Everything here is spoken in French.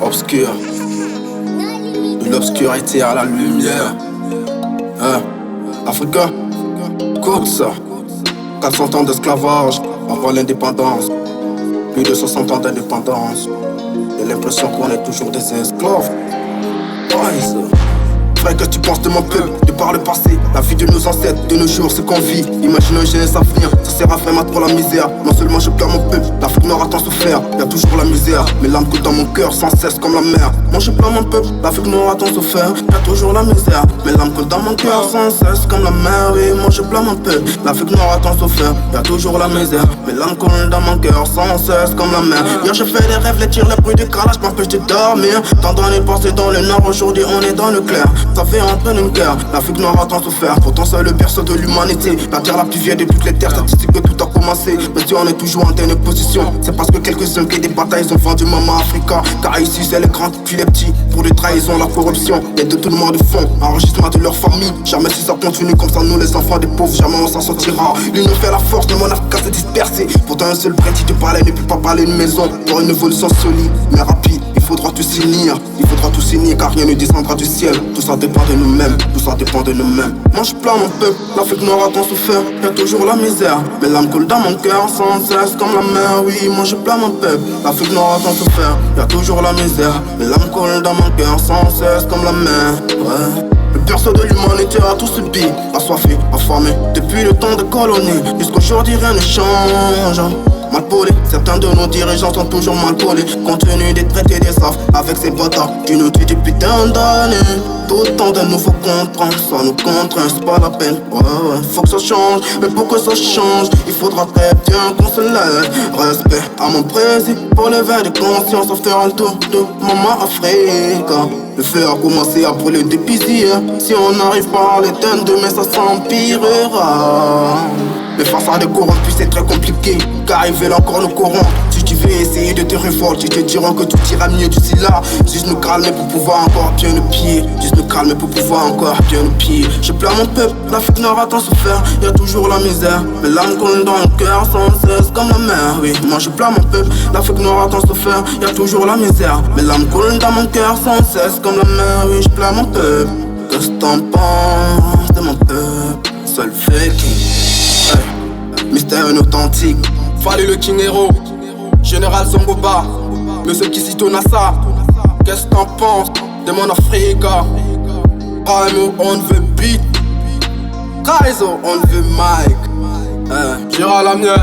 obscur, de l'obscurité à la lumière. Africain, écoute ça. 400 ans d'esclavage avant l'indépendance. Plus de 60 ans d'indépendance. J'ai l'impression qu'on est toujours des esclaves. Ouais, ça. Frère, qu'est-ce que tu penses de mon peuple, de par le passé, la vie de nos ancêtres, de nos jours, ce qu'on vit. Imagine un jeunesse à venir, ça sert à vraiment trop la misère. Non seulement je pleure mon peuple, l'Afrique noire a tant souffert. Y'a toujours la misère, mais l'âme coule dans mon cœur sans cesse comme la mer. Moi je pleure mon peuple, l'Afrique noire a tant souffert. Y'a toujours la misère, mais l'âme coule dans mon cœur sans cesse comme la mer. Oui, moi je pleure mon peuple, l'Afrique noire a tant souffert. Y'a toujours la misère, mais l'âme coule dans mon cœur sans cesse comme la mer. Hier je fais des rêves, les tirs, les bruits de calage m'empêchent de dormir. Tant d'années passées dans le nord, aujourd'hui on est dans le clair. Ça fait entrer une guerre, l'Afrique noire a tant souffert. Pourtant c'est le berceau de l'humanité, la terre la plus vieille de toutes les terres. Statistique que tout a commencé, mais si on est toujours en dernière position, c'est parce que quelques-uns qui des batailles ont vendu maman Africa. Car ici c'est les grands puis les petits, pour les trahisons, la corruption, les détournements de fonds, enregistrement de leur famille. Jamais si ça continue comme ça, nous les enfants des pauvres, jamais on s'en sortira. L'union fait la force, le monde africain s'est dispersé. Pourtant un seul prêtre qui te parlait ne peut pas parler une maison. Pour une évolution solide, mais rapide, il faudra tout signer. Il faudra tout signer car rien ne descendra du ciel. Tout ça dépend de nous-mêmes, tout ça dépend de nous-mêmes. Moi je plains mon peuple, l'Afrique noire a tant souffert. Y'a toujours la misère, mais l'âme coule dans mon cœur sans cesse comme la mer. Oui, moi je plains mon peuple, l'Afrique noire a tant souffert. Y'a toujours la misère, mais l'âme coule dans mon cœur sans cesse comme la mer. Ouais. Le berceau de l'humanité a tout subi, assoiffé, affamé, depuis le temps de colonie. Jusqu'aujourd'hui rien ne change. Mal polé, certains de nos dirigeants sont toujours mal polés. Compte tenu des traités des SAF, avec ces bâtards qui nous tuent depuis tant d'années. Tout le temps de nous faut comprendre, ça nous contraint, c'est pas la peine. Ouais, faut que ça change, mais pour que ça change, il faudra très bien qu'on se lève. Respect à mon président, pour lever des consciences, à faire un tour de maman Afrique. Le feu a commencé à brûler depuis hier. Si on n'arrive pas à l'éteindre, demain ça s'empirera. Mais face à des corrompus c'est très compliqué, car ils veulent encore nous corrompre. Si tu veux essayer de te révolter, ils te diront que tout ira mieux d'ici là. Juste nous calmer pour pouvoir encore bien le pied. Juste nous calmer pour pouvoir encore bien le pied. Je pleure mon peuple, l'Afrique noire a tant souffert. Y'a toujours la misère, mais l'âme coule dans le cœur sans cesse comme la mer. Oui, moi je pleure mon peuple, l'Afrique noire a tant souffert. Y'a toujours la misère, mais l'âme coule dans mon cœur sans cesse comme la mer. Oui, je pleure mon peuple. Qu'est-ce que t'en penses de mon peuple? Seul fake. Mystère authentique, Fallait le King Hero, Général Zongoba, le seul qui cite au NASA. Qu'est-ce que t'en penses de mon Africa? Raimo on the beat, Kaizo on the mic. Gérald Lamieux.